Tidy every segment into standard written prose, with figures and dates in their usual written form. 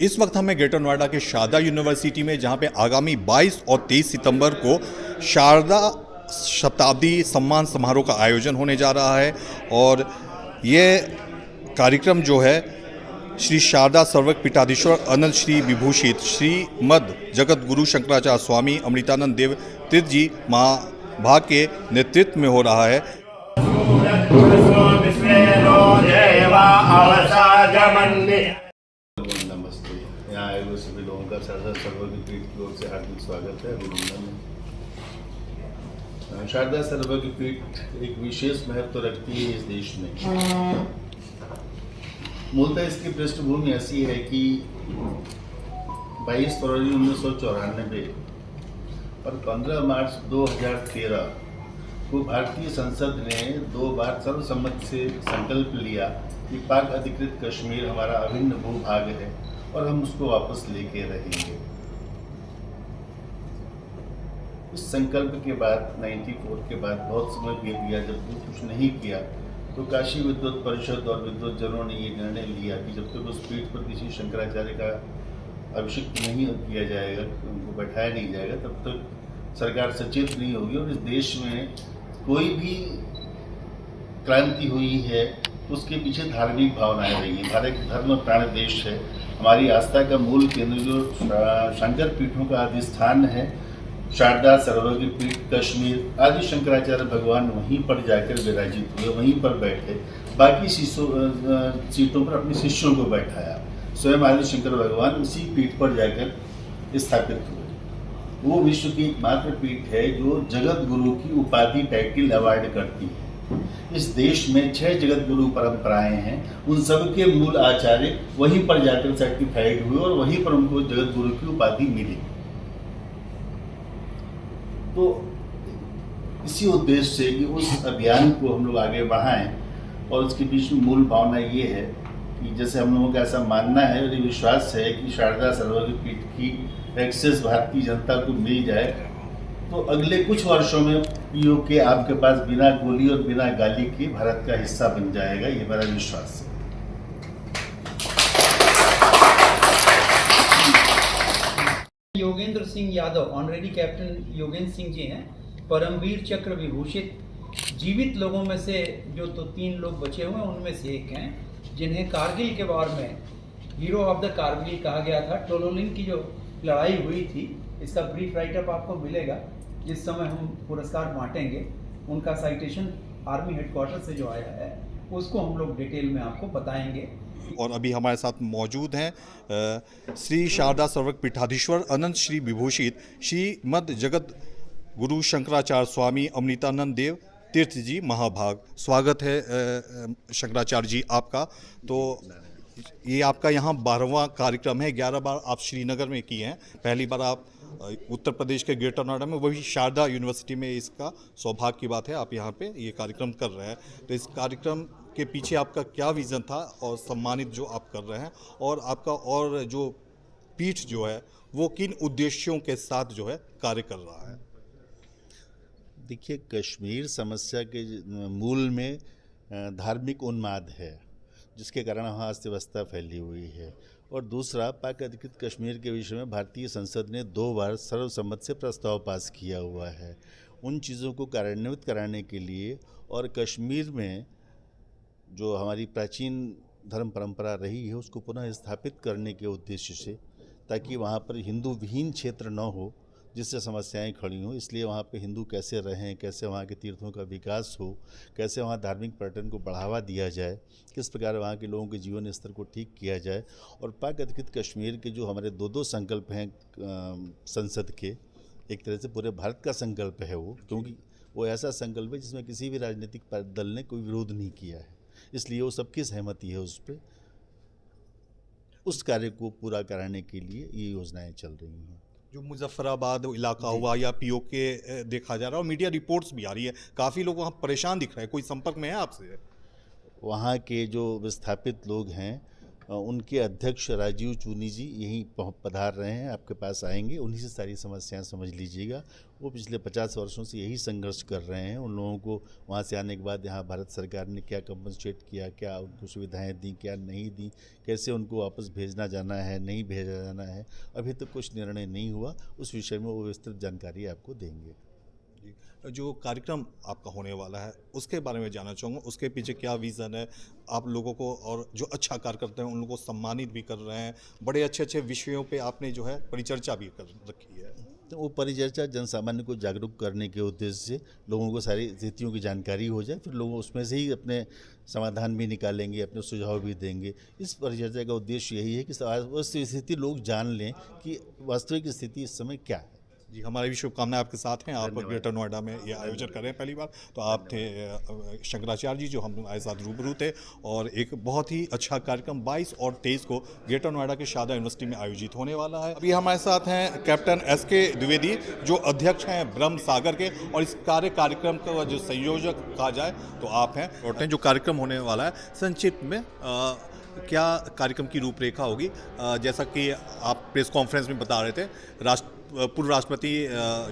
इस वक्त हमें ग्रेटर नोएडा के शारदा यूनिवर्सिटी में, जहां पे आगामी 22 और 23 सितंबर को शारदा शताब्दी सम्मान समारोह का आयोजन होने जा रहा है। और ये कार्यक्रम जो है श्री शारदा सर्वज्ञ पीठाधीश्वर अनंत श्री विभूषित श्री मद जगत गुरु शंकराचार्य स्वामी अमृतानंद देव तीर्थ जी महाभाग के नेतृत्व में हो रहा है। नमस्ते। यहाँ आए हुए सभी लोगों का शारदा सर्वज्ञ पीठ की ओर से हार्दिक स्वागत है, अभिनंदन है। शारदा सर्वज्ञ पीठ एक विशेष महत्व रखती है इस देश में। मूलतः इसकी पृष्ठभूमि ऐसी है कि 22 फरवरी 1994 और 15 मार्च 2013 को भारतीय संसद ने 2 बार सर्वसम्मति से संकल्प लिया कि पाक अधिकृत कश्मीर हमारा अभिन्न भूभाग है और हम उसको वापस लेके रहेंगे। इस संकल्प के बाद 94 के बाद बहुत समय बीत गया, जब कुछ नहीं किया तो काशी विद्वत परिषद और विद्वत जनों ने ये निर्णय लिया कि जब तक उस पीठ पर किसी शंकराचार्य का अभिषेक नहीं किया जाएगा, उनको बैठाया नहीं जाएगा, तब तक सरकार सचेत नहीं होगी। और इस देश में कोई भी क्रांति हुई है उसके पीछे धार्मिक भावनाएं रही हैं। भारत एक धर्म प्राण देश है। हमारी आस्था का मूल केंद्र जो शंकर पीठों का अधिष्ठान है, शारदा सर्वज्ञ पीठ कश्मीर, आदि शंकराचार्य भगवान वहीं पर जाकर विराजित हुए, वहीं पर बैठे, बाकी सीटों पर अपने शिष्यों को बैठाया। स्वयं आदि शंकर भगवान उसी पीठ पर जाकर स्थापित हुए। वो विश्व की एकमात्र पीठ है जो जगत गुरु की उपाधि टाइटल अवार्ड करती है। इस देश में 6 जगत गुरु परंपराएं हैं, उन सब के मूल आचार्य वहीं पर जाकर सर्टिफाइड हुए और वहीं पर उनको जगत गुरु की उपाधि मिली। तो इसी उद्देश्य से कि उस अभियान को हम लोग आगे बढ़ाएं, और उसके बीच में मूल भावना ये है कि जैसे हम लोगों का ऐसा मानना है और ये विश्वास है कि शारदा सर्वज्ञ पीठ की एक्सेस भारतीय जनता को मिल जाए तो अगले कुछ वर्षों में पीओके आपके पास बिना गोली और बिना गाली के भारत का हिस्सा बन जाएगा। ये मेरा विश्वास है। योगेंद्र सिंह यादव, ऑनरेरी कैप्टन योगेंद्र सिंह जी हैं, परमवीर चक्र विभूषित जीवित लोगों में से जो 3 लोग बचे हुए हैं उनमें से एक हैं, जिन्हें कारगिल के वार में हीरो ऑफ द कारगिल कहा गया था। टोलोलिन की जो लड़ाई हुई थी, इसका ब्रीफ राइटअप आपको मिलेगा जिस समय हम पुरस्कार बांटेंगे। उनका साइटेशन आर्मी हेडक्वार्टर से जो आया है उसको हम लोग डिटेल में आपको बताएंगे। और अभी हमारे साथ मौजूद हैं श्री शारदा सर्वज्ञ पीठाधीश्वर अनंत श्री विभूषित श्री मद जगत गुरु शंकराचार्य स्वामी अमृतानंद देव तीर्थ जी महाभाग। स्वागत है शंकराचार्य जी आपका। तो ये आपका यहाँ 12वां कार्यक्रम है। 11 बार आप श्रीनगर में किए हैं, पहली बार आप उत्तर प्रदेश के ग्रेटर नोएडा में, वही शारदा यूनिवर्सिटी में। इसका सौभाग्य की बात है आप यहाँ पे ये कार्यक्रम कर रहे हैं। तो इस कार्यक्रम के पीछे आपका क्या विज़न था और सम्मानित जो आप कर रहे हैं, और आपका और जो पीठ जो है वो किन उद्देश्यों के साथ जो है कार्य कर रहा है? देखिए, कश्मीर समस्या के मूल में धार्मिक उन्माद है, जिसके कारण वहाँ अर्थव्यवस्था फैली हुई है। और दूसरा, पाक अधिकृत कश्मीर के विषय में भारतीय संसद ने 2 बार सर्वसम्मति से प्रस्ताव पास किया हुआ है। उन चीज़ों को कार्यान्वित कराने के लिए और कश्मीर में जो हमारी प्राचीन धर्म परंपरा रही है उसको पुनः स्थापित करने के उद्देश्य से, ताकि वहाँ पर हिंदू विहीन क्षेत्र न हो जिससे समस्याएं खड़ी हों। इसलिए वहाँ पे हिंदू कैसे रहें, कैसे वहाँ के तीर्थों का विकास हो, कैसे वहाँ धार्मिक पर्यटन को बढ़ावा दिया जाए, किस प्रकार वहाँ के लोगों के जीवन स्तर को ठीक किया जाए। और पाक अधिकृत कश्मीर के जो हमारे 2 संकल्प हैं संसद के, एक तरह से पूरे भारत का संकल्प है वो, क्योंकि वो ऐसा संकल्प है जिसमें किसी भी राजनीतिक दल ने कोई विरोध नहीं किया है, इसलिए वो सबकी सहमति है उस पर। उस कार्य को पूरा कराने के लिए ये योजनाएँ चल रही हैं। जो मुजफ्फराबाद इलाका हुआ या पीओके देखा जा रहा है, और मीडिया रिपोर्ट्स भी आ रही है, काफ़ी लोग वहाँ परेशान दिख रहे हैं। कोई संपर्क में है आपसे? वहाँ के जो विस्थापित लोग हैं उनके अध्यक्ष राजीव चूनी जी यहीं पधार रहे हैं, आपके पास आएंगे, उन्हीं से सारी समस्याएं समझ लीजिएगा। वो पिछले 50 वर्षों से यही संघर्ष कर रहे हैं। उन लोगों को वहाँ से आने के बाद यहाँ भारत सरकार ने क्या कंपनसेट किया, क्या उनको सुविधाएं दी, क्या नहीं दी, कैसे उनको वापस भेजना जाना है, नहीं भेजा जाना है, अभी तक कुछ निर्णय नहीं हुआ। उस विषय में वो विस्तृत जानकारी आपको देंगे। जो कार्यक्रम आपका होने वाला है उसके बारे में जानना चाहूँगा, उसके पीछे क्या विज़न है? आप लोगों को और जो अच्छा कार्य करते हैं उन लोगों को सम्मानित भी कर रहे हैं, बड़े अच्छे अच्छे विषयों पे आपने जो है परिचर्चा भी कर रखी है। तो वो परिचर्चा जनसामान्य को जागरूक करने के उद्देश्य से लोगों को सारी स्थितियों की जानकारी हो जाए, फिर लोग उसमें से ही अपने समाधान भी निकालेंगे, अपने सुझाव भी देंगे। इस परिचर्चा का उद्देश्य यही है कि वास्तविक स्थिति लोग जान लें कि वास्तविक स्थिति इस समय क्या है। जी, हमारी भी शुभकामनाएं आपके साथ हैं। आप ग्रेटर नोएडा में ये आयोजन कर रहे हैं पहली बार, तो आप थे शंकराचार्य जी जो हमारे साथ रूबरू थे, और एक बहुत ही अच्छा कार्यक्रम 22 और 23 को ग्रेटर नोएडा के शारदा यूनिवर्सिटी में आयोजित होने वाला है। अभी हमारे साथ हैं कैप्टन SK द्विवेदी जो अध्यक्ष हैं ब्रह्म सागर के, और इस कार्यक्रम का जो संयोजक कहा जाए तो आप हैं। जो कार्यक्रम होने वाला है संक्षिप्त में क्या कार्यक्रम की रूपरेखा होगी? जैसा कि आप प्रेस कॉन्फ्रेंस में बता रहे थे, पूर्व राष्ट्रपति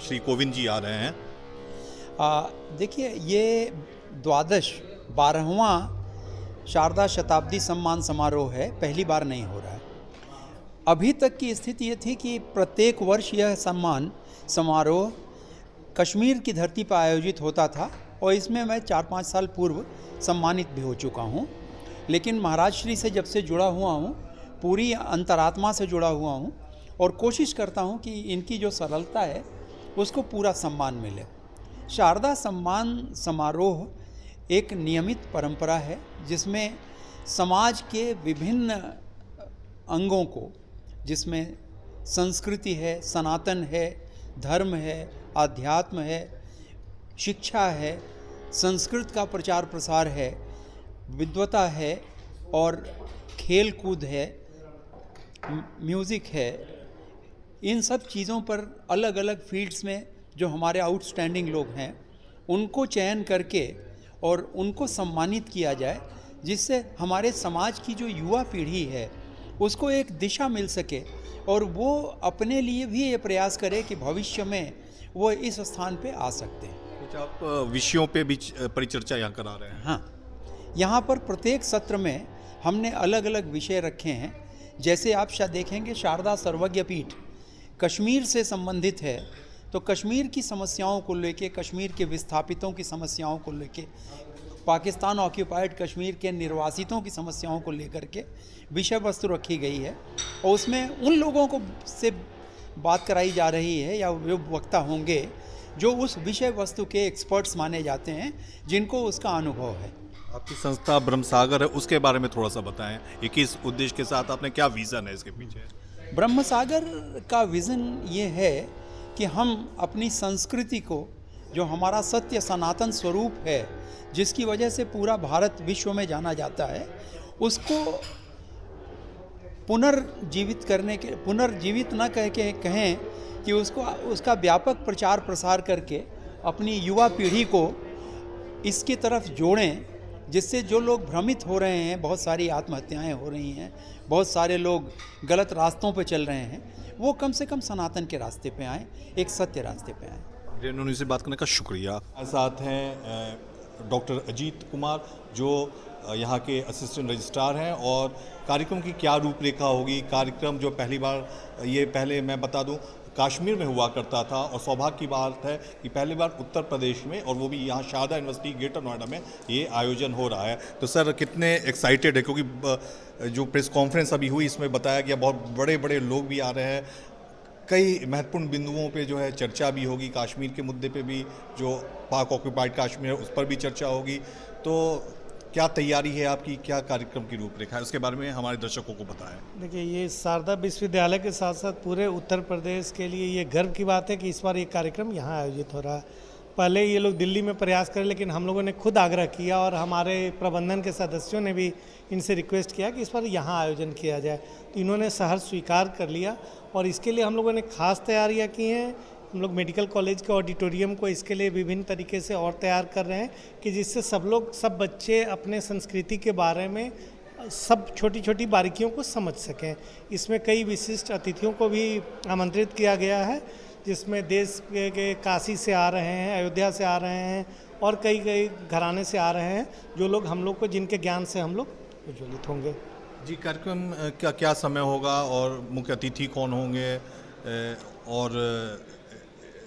श्री कोविंद जी आ रहे हैं। देखिए, ये 12वां शारदा शताब्दी सम्मान समारोह है, पहली बार नहीं हो रहा है। अभी तक की स्थिति ये थी कि प्रत्येक वर्ष यह सम्मान समारोह कश्मीर की धरती पर आयोजित होता था, और इसमें मैं 4-5 साल पूर्व सम्मानित भी हो चुका हूँ। लेकिन महाराज श्री से जब से जुड़ा हुआ हूँ, पूरी अंतरात्मा से जुड़ा हुआ हूँ, और कोशिश करता हूँ कि इनकी जो सरलता है उसको पूरा सम्मान मिले। शारदा सम्मान समारोह एक नियमित परंपरा है जिसमें समाज के विभिन्न अंगों को, जिसमें संस्कृति है, सनातन है, धर्म है, आध्यात्म है, शिक्षा है, संस्कृत का प्रचार प्रसार है, विद्वता है, और खेल कूद है, म्यूज़िक है, इन सब चीज़ों पर अलग अलग फील्ड्स में जो हमारे आउटस्टैंडिंग लोग हैं उनको चयन करके और उनको सम्मानित किया जाए, जिससे हमारे समाज की जो युवा पीढ़ी है उसको एक दिशा मिल सके, और वो अपने लिए भी ये प्रयास करे कि भविष्य में वो इस स्थान पे आ सकते हैं। कुछ आप विषयों पे भी परिचर्चा यहाँ करा रहे हैं? हाँ, यहाँ पर प्रत्येक सत्र में हमने अलग अलग विषय रखे हैं। जैसे आप शायद देखेंगे, शारदा सर्वज्ञ पीठ कश्मीर से संबंधित है, तो कश्मीर की समस्याओं को लेके, कश्मीर के विस्थापितों की समस्याओं को लेके, पाकिस्तान ऑक्यूपाइड कश्मीर के निर्वासितों की समस्याओं को लेकर के विषय वस्तु रखी गई है, और उसमें उन लोगों को से बात कराई जा रही है या वो वक्ता होंगे जो उस विषय वस्तु के एक्सपर्ट्स माने जाते हैं, जिनको उसका अनुभव है। आपकी संस्था ब्रह्म सागर है, उसके बारे में थोड़ा सा बताएं। ये किस उद्देश्य के साथ आपने, क्या विज़न है इसके पीछे? ब्रह्म सागर का विज़न ये है कि हम अपनी संस्कृति को, जो हमारा सत्य सनातन स्वरूप है, जिसकी वजह से पूरा भारत विश्व में जाना जाता है, उसको पुनर्जीवित करने के, पुनर्जीवित न कह के कहें कि उसका व्यापक प्रचार प्रसार करके अपनी युवा पीढ़ी को इसकी तरफ जोड़ें, जिससे जो लोग भ्रमित हो रहे हैं, बहुत सारी आत्महत्याएं हो रही हैं, बहुत सारे लोग गलत रास्तों पर चल रहे हैं, वो कम से कम सनातन के रास्ते पे आएँ, एक सत्य रास्ते पे आएँ। रेणु से बात करने का शुक्रिया। हमारे साथ हैं डॉक्टर अजीत कुमार जो यहाँ के असिस्टेंट रजिस्ट्रार हैं, और कार्यक्रम की क्या रूपरेखा होगी। कार्यक्रम जो पहली बार, ये पहले मैं बता दूं, कश्मीर में हुआ करता था, और सौभाग्य की बात है कि पहली बार उत्तर प्रदेश में, और वो भी यहाँ शारदा यूनिवर्सिटी ग्रेटर नोएडा में ये आयोजन हो रहा है। तो सर कितने एक्साइटेड है, क्योंकि जो प्रेस कॉन्फ्रेंस अभी हुई इसमें बताया गया बहुत बड़े बड़े लोग भी आ रहे हैं, कई महत्वपूर्ण बिंदुओं पे जो है चर्चा भी होगी, कश्मीर के मुद्दे पे भी, जो पाक ऑक्यूपाइड कश्मीर है उस पर भी चर्चा होगी। तो क्या तैयारी है आपकी, क्या कार्यक्रम की रूपरेखा है, उसके बारे में हमारे दर्शकों को बताएं। देखिए, ये शारदा विश्वविद्यालय के साथ साथ पूरे उत्तर प्रदेश के लिए ये गर्व की बात है कि इस बार ये कार्यक्रम यहाँ आयोजित हो रहा है। पहले ये लोग दिल्ली में प्रयास करें, लेकिन हम लोगों ने खुद आग्रह किया और हमारे प्रबंधन के सदस्यों ने भी इनसे रिक्वेस्ट किया कि इस बार यहाँ आयोजन किया जाए, तो इन्होंने सहर्ष स्वीकार कर लिया। और इसके लिए हम लोगों ने खास तैयारियाँ की हैं। हम लोग मेडिकल कॉलेज के ऑडिटोरियम को इसके लिए विभिन्न तरीके से और तैयार कर रहे हैं कि जिससे सब बच्चे अपने संस्कृति के बारे में सब छोटी छोटी बारीकियों को समझ सकें। इसमें कई विशिष्ट अतिथियों को भी आमंत्रित किया गया है, जिसमें देश के काशी से आ रहे हैं, अयोध्या से आ रहे हैं और कई कई घराने से आ रहे हैं, जो लोग हम लोग को, जिनके ज्ञान से हम लोग उज्ज्वलित होंगे। जी, कार्यक्रम क्या क्या समय होगा और मुख्य अतिथि कौन होंगे, और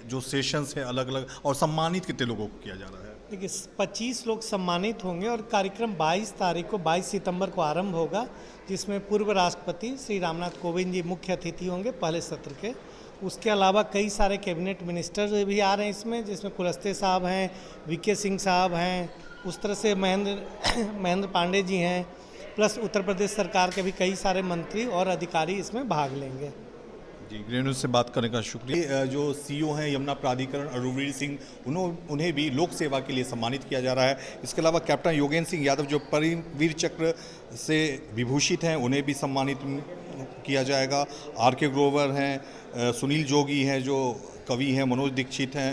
जो सेशंस हैं अलग अलग, और सम्मानित कितने लोगों को किया जा रहा है? देखिए, 25 लोग सम्मानित होंगे और कार्यक्रम 22 सितंबर को आरंभ होगा, जिसमें पूर्व राष्ट्रपति श्री रामनाथ कोविंद जी मुख्य अतिथि होंगे पहले सत्र के। उसके अलावा कई सारे कैबिनेट मिनिस्टर भी आ रहे हैं इसमें, जिसमें कुलस्ते साहब हैं, वीके सिंह साहब हैं, उस तरह से महेंद्र पांडे जी हैं, प्लस उत्तर प्रदेश सरकार के भी कई सारे मंत्री और अधिकारी इसमें भाग लेंगे। जी, ग्रीन न्यूज़ से बात करने का शुक्रिया। जो सीईओ हैं यमुना प्राधिकरण अरुणवीर सिंह, उन्हें भी लोक सेवा के लिए सम्मानित किया जा रहा है। इसके अलावा कैप्टन योगेंद्र सिंह यादव जो परमवीर चक्र से विभूषित हैं, उन्हें भी सम्मानित किया जाएगा। आर.के. ग्रोवर हैं, सुनील जोगी हैं जो कवि हैं, मनोज दीक्षित हैं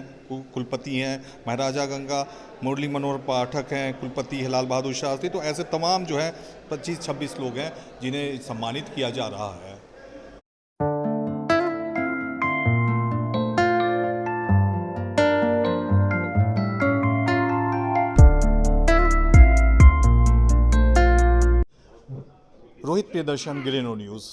कुलपति हैं, महाराजा गंगा, मुरली मनोहर पाठक हैं कुलपति है, लाल बहादुर शास्त्री। तो ऐसे तमाम जो हैं 25-26 लोग हैं जिन्हें सम्मानित किया जा रहा है। Rohit Priyadarshan, green news.